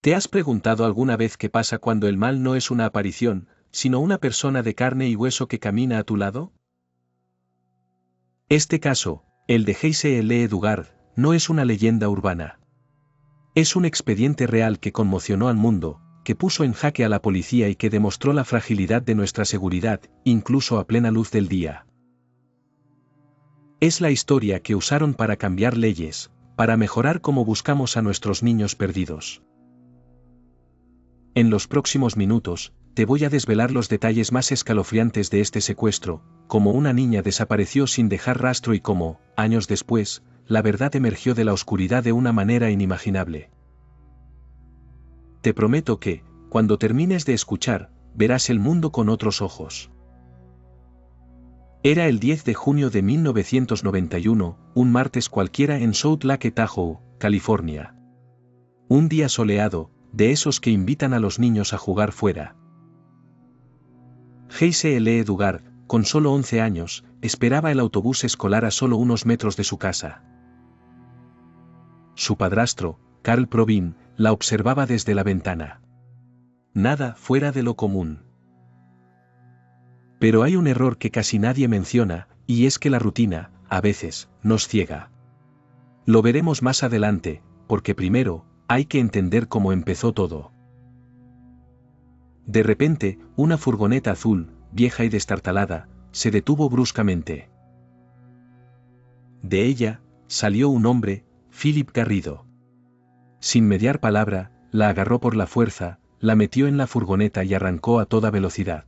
¿Te has preguntado alguna vez qué pasa cuando el mal no es una aparición, sino una persona de carne y hueso que camina a tu lado? Este caso, el de Heise L. Dugard, no es una leyenda urbana. Es un expediente real que conmocionó al mundo, que puso en jaque a la policía y que demostró la fragilidad de nuestra seguridad, incluso a plena luz del día. Es la historia que usaron para cambiar leyes, para mejorar cómo buscamos a nuestros niños perdidos. En los próximos minutos, te voy a desvelar los detalles más escalofriantes de este secuestro, cómo una niña desapareció sin dejar rastro y cómo, años después, la verdad emergió de la oscuridad de una manera inimaginable. Te prometo que, cuando termines de escuchar, verás el mundo con otros ojos. Era el 10 de junio de 1991, un martes cualquiera en South Lake Tahoe, California. Un día soleado, de esos que invitan a los niños a jugar fuera. Heise L. Dugard, con solo 11 años, esperaba el autobús escolar a solo unos metros de su casa. Su padrastro, Carl Provin, la observaba desde la ventana. Nada fuera de lo común. Pero hay un error que casi nadie menciona, y es que la rutina, a veces, nos ciega. Lo veremos más adelante, porque primero, hay que entender cómo empezó todo. De repente, una furgoneta azul, vieja y destartalada, se detuvo bruscamente. De ella, salió un hombre, Philip Garrido. Sin mediar palabra, la agarró por la fuerza, la metió en la furgoneta y arrancó a toda velocidad.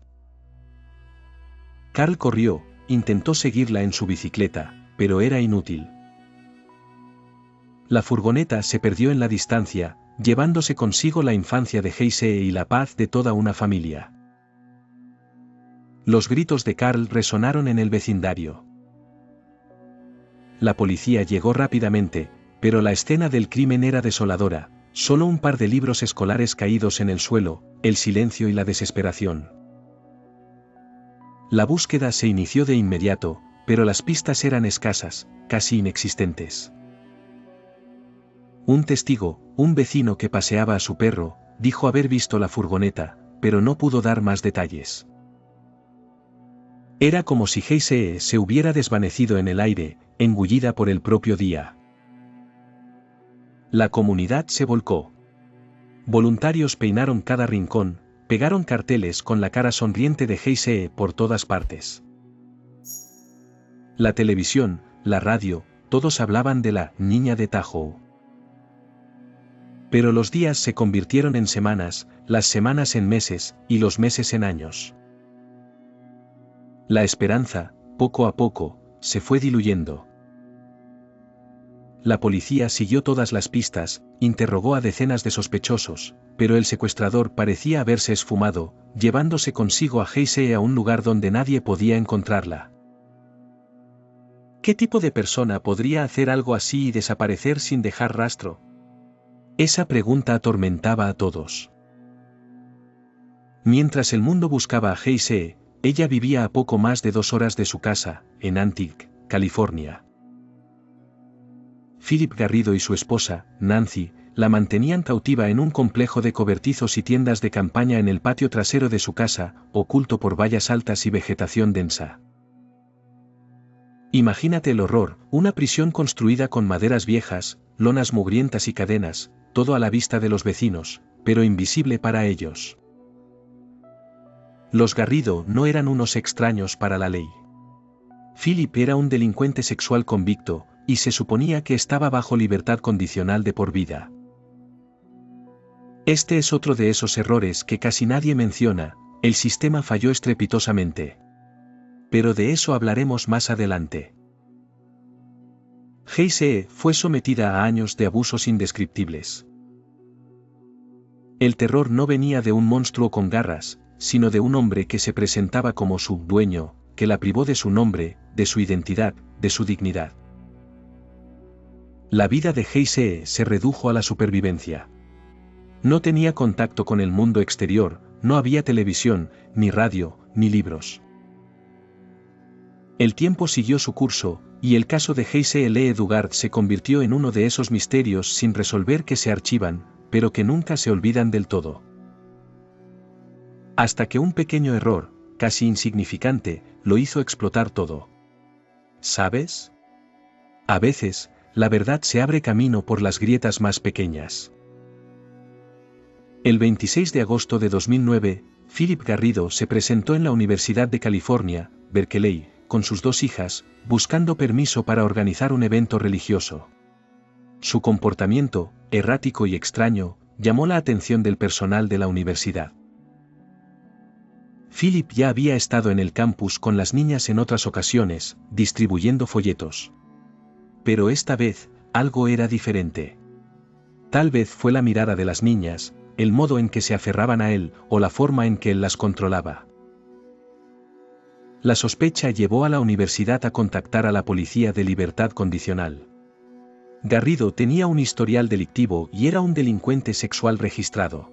Carl corrió, intentó seguirla en su bicicleta, pero era inútil. La furgoneta se perdió en la distancia, llevándose consigo la infancia de Heise y la paz de toda una familia. Los gritos de Carl resonaron en el vecindario. La policía llegó rápidamente, pero la escena del crimen era desoladora, solo un par de libros escolares caídos en el suelo, el silencio y la desesperación. La búsqueda se inició de inmediato, pero las pistas eran escasas, casi inexistentes. Un testigo, un vecino que paseaba a su perro, dijo haber visto la furgoneta, pero no pudo dar más detalles. Era como si Heise se hubiera desvanecido en el aire, engullida por el propio día. La comunidad se volcó. Voluntarios peinaron cada rincón, pegaron carteles con la cara sonriente de Heise por todas partes. La televisión, la radio, todos hablaban de la niña de Tahoe. Pero los días se convirtieron en semanas, las semanas en meses, y los meses en años. La esperanza, poco a poco, se fue diluyendo. La policía siguió todas las pistas, interrogó a decenas de sospechosos, pero el secuestrador parecía haberse esfumado, llevándose consigo a Heise a un lugar donde nadie podía encontrarla. ¿Qué tipo de persona podría hacer algo así y desaparecer sin dejar rastro? Esa pregunta atormentaba a todos. Mientras el mundo buscaba a Heise, ella vivía a poco más de 2 horas de su casa, en Antique, California. Philip Garrido y su esposa, Nancy, la mantenían cautiva en un complejo de cobertizos y tiendas de campaña en el patio trasero de su casa, oculto por vallas altas y vegetación densa. Imagínate el horror, una prisión construida con maderas viejas, lonas mugrientas y cadenas, todo a la vista de los vecinos, pero invisible para ellos. Los Garrido no eran unos extraños para la ley. Philip era un delincuente sexual convicto, y se suponía que estaba bajo libertad condicional de por vida. Este es otro de esos errores que casi nadie menciona, el sistema falló estrepitosamente. Pero de eso hablaremos más adelante. Heise fue sometida a años de abusos indescriptibles. El terror no venía de un monstruo con garras, sino de un hombre que se presentaba como su dueño, que la privó de su nombre, de su identidad, de su dignidad. La vida de Heise se redujo a la supervivencia. No tenía contacto con el mundo exterior, no había televisión, ni radio, ni libros. El tiempo siguió su curso, y el caso de Heise L. Dugard se convirtió en uno de esos misterios sin resolver que se archivan, pero que nunca se olvidan del todo. Hasta que un pequeño error, casi insignificante, lo hizo explotar todo. ¿Sabes? A veces, la verdad se abre camino por las grietas más pequeñas. El 26 de agosto de 2009, Philip Garrido se presentó en la Universidad de California, Berkeley, con sus 2 hijas, buscando permiso para organizar un evento religioso. Su comportamiento, errático y extraño, llamó la atención del personal de la universidad. Philip ya había estado en el campus con las niñas en otras ocasiones, distribuyendo folletos. Pero esta vez, algo era diferente. Tal vez fue la mirada de las niñas, el modo en que se aferraban a él, o la forma en que él las controlaba. La sospecha llevó a la universidad a contactar a la Policía de Libertad Condicional. Garrido tenía un historial delictivo y era un delincuente sexual registrado.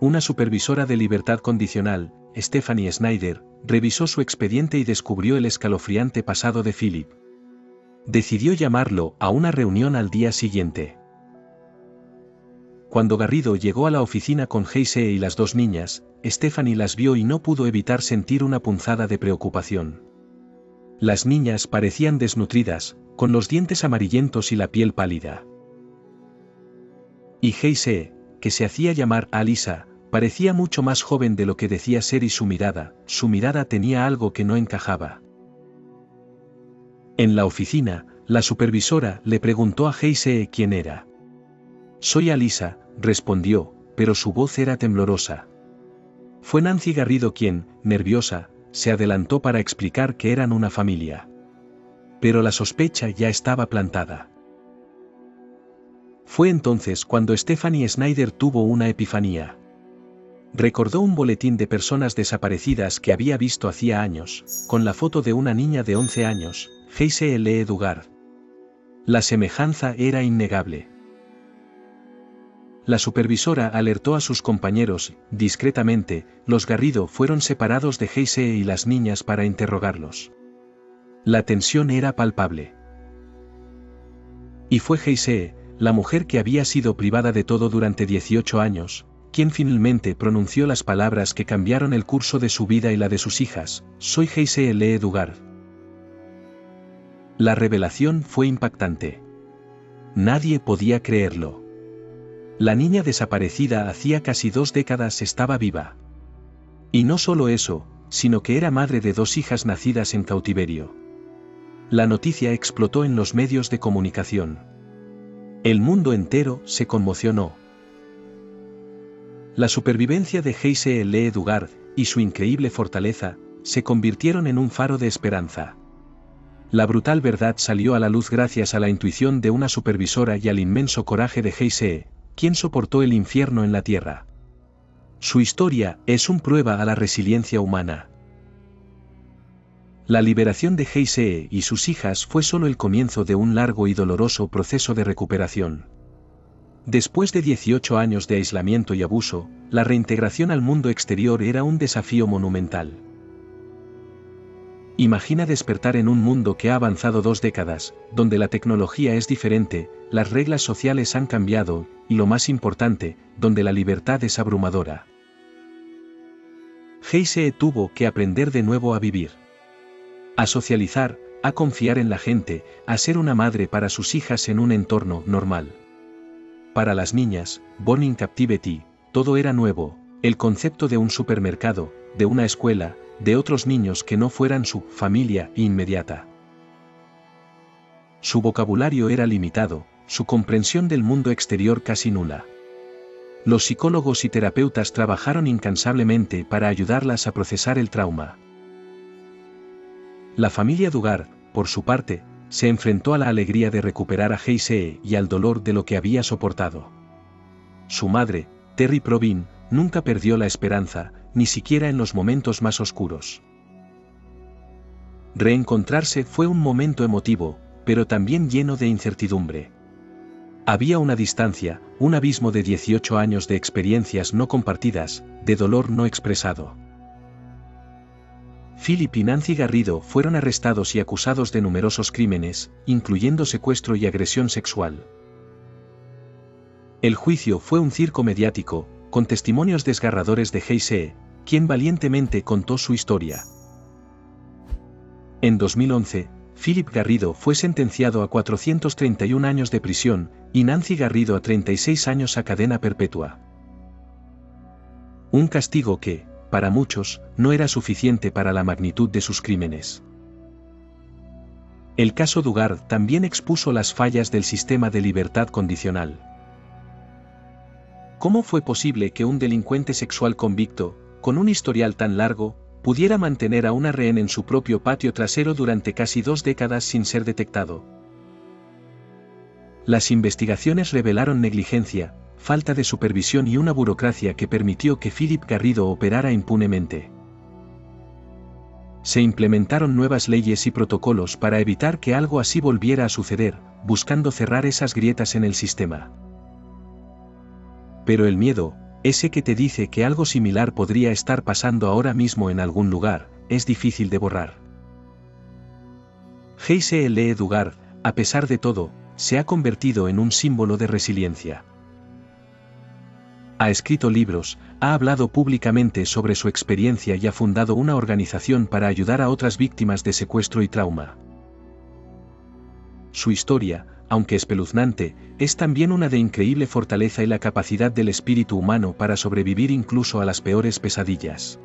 Una supervisora de libertad condicional, Stephanie Snyder, revisó su expediente y descubrió el escalofriante pasado de Philip. Decidió llamarlo a una reunión al día siguiente. Cuando Garrido llegó a la oficina con Heisei y las 2 niñas, Stephanie las vio y no pudo evitar sentir una punzada de preocupación. Las niñas parecían desnutridas, con los dientes amarillentos y la piel pálida. Y Heisei, que se hacía llamar Alisa, parecía mucho más joven de lo que decía ser y su mirada tenía algo que no encajaba. En la oficina, la supervisora le preguntó a Heisei quién era. «Soy Alisa», respondió, pero su voz era temblorosa. Fue Nancy Garrido quien, nerviosa, se adelantó para explicar que eran una familia. Pero la sospecha ya estaba plantada. Fue entonces cuando Stephanie Snyder tuvo una epifanía. Recordó un boletín de personas desaparecidas que había visto hacía años, con la foto de una niña de 11 años, Heisei Lee Dugard. La semejanza era innegable. La supervisora alertó a sus compañeros, discretamente, los Garrido fueron separados de Heisei y las niñas para interrogarlos. La tensión era palpable. Y fue Heisei, la mujer que había sido privada de todo durante 18 años, quien finalmente pronunció las palabras que cambiaron el curso de su vida y la de sus hijas: «Soy Heisei Lee Dugard». La revelación fue impactante. Nadie podía creerlo. La niña desaparecida hacía casi 2 décadas estaba viva. Y no solo eso, sino que era madre de 2 hijas nacidas en cautiverio. La noticia explotó en los medios de comunicación. El mundo entero se conmocionó. La supervivencia de Heisei Lee Dugard, y su increíble fortaleza, se convirtieron en un faro de esperanza. La brutal verdad salió a la luz gracias a la intuición de una supervisora y al inmenso coraje de Heisei, quien soportó el infierno en la tierra. Su historia es una prueba a la resiliencia humana. La liberación de Heisei y sus hijas fue solo el comienzo de un largo y doloroso proceso de recuperación. Después de 18 años de aislamiento y abuso, la reintegración al mundo exterior era un desafío monumental. Imagina despertar en un mundo que ha avanzado 2 décadas, donde la tecnología es diferente, las reglas sociales han cambiado, y lo más importante, donde la libertad es abrumadora. Heisei tuvo que aprender de nuevo a vivir. A socializar, a confiar en la gente, a ser una madre para sus hijas en un entorno normal. Para las niñas, Born in Captivity, todo era nuevo, el concepto de un supermercado, de una escuela, de otros niños que no fueran su familia inmediata. Su vocabulario era limitado, su comprensión del mundo exterior casi nula. Los psicólogos y terapeutas trabajaron incansablemente para ayudarlas a procesar el trauma. La familia Dugard, por su parte, se enfrentó a la alegría de recuperar a Heisei y al dolor de lo que había soportado. Su madre, Terry Provin, nunca perdió la esperanza, ni siquiera en los momentos más oscuros. Reencontrarse fue un momento emotivo, pero también lleno de incertidumbre. Había una distancia, un abismo de 18 años de experiencias no compartidas, de dolor no expresado. Philip y Nancy Garrido fueron arrestados y acusados de numerosos crímenes, incluyendo secuestro y agresión sexual. El juicio fue un circo mediático, con testimonios desgarradores de Heisei, quien valientemente contó su historia. En 2011, Philip Garrido fue sentenciado a 431 años de prisión, y Nancy Garrido a 36 años a cadena perpetua. Un castigo que, para muchos, no era suficiente para la magnitud de sus crímenes. El caso Dugard también expuso las fallas del sistema de libertad condicional. ¿Cómo fue posible que un delincuente sexual convicto, con un historial tan largo, pudiera mantener a una rehén en su propio patio trasero durante casi 2 décadas sin ser detectado? Las investigaciones revelaron negligencia, falta de supervisión y una burocracia que permitió que Philip Garrido operara impunemente. Se implementaron nuevas leyes y protocolos para evitar que algo así volviera a suceder, buscando cerrar esas grietas en el sistema. Pero el miedo, ese que te dice que algo similar podría estar pasando ahora mismo en algún lugar, es difícil de borrar. Heisei Lee Dugard, a pesar de todo, se ha convertido en un símbolo de resiliencia. Ha escrito libros, ha hablado públicamente sobre su experiencia y ha fundado una organización para ayudar a otras víctimas de secuestro y trauma. Su historia, aunque espeluznante, es también una de increíble fortaleza y la capacidad del espíritu humano para sobrevivir incluso a las peores pesadillas.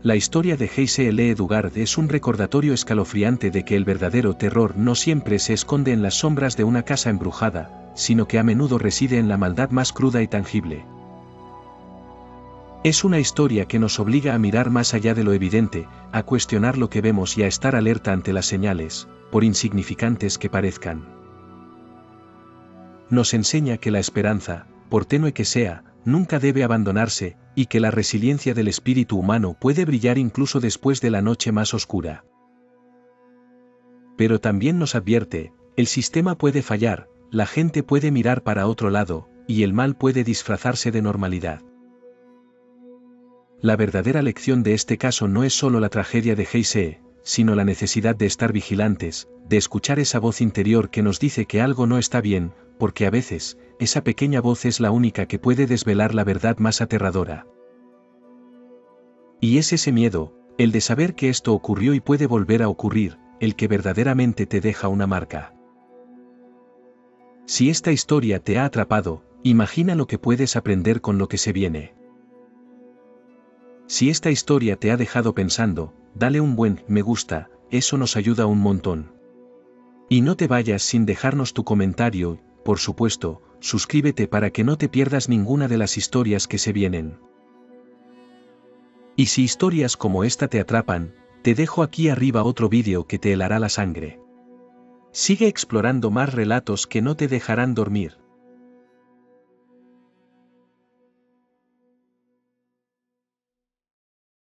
La historia de Heisei Lee Dugard es un recordatorio escalofriante de que el verdadero terror no siempre se esconde en las sombras de una casa embrujada, sino que a menudo reside en la maldad más cruda y tangible. Es una historia que nos obliga a mirar más allá de lo evidente, a cuestionar lo que vemos y a estar alerta ante las señales, por insignificantes que parezcan. Nos enseña que la esperanza, por tenue que sea, nunca debe abandonarse, y que la resiliencia del espíritu humano puede brillar incluso después de la noche más oscura. Pero también nos advierte, el sistema puede fallar, la gente puede mirar para otro lado, y el mal puede disfrazarse de normalidad. La verdadera lección de este caso no es solo la tragedia de Heisei, sino la necesidad de estar vigilantes, de escuchar esa voz interior que nos dice que algo no está bien, porque a veces, esa pequeña voz es la única que puede desvelar la verdad más aterradora. Y es ese miedo, el de saber que esto ocurrió y puede volver a ocurrir, el que verdaderamente te deja una marca. Si esta historia te ha atrapado, imagina lo que puedes aprender con lo que se viene. Si esta historia te ha dejado pensando, dale un buen me gusta, eso nos ayuda un montón. Y no te vayas sin dejarnos tu comentario, por supuesto, suscríbete para que no te pierdas ninguna de las historias que se vienen. Y si historias como esta te atrapan, te dejo aquí arriba otro vídeo que te helará la sangre. Sigue explorando más relatos que no te dejarán dormir.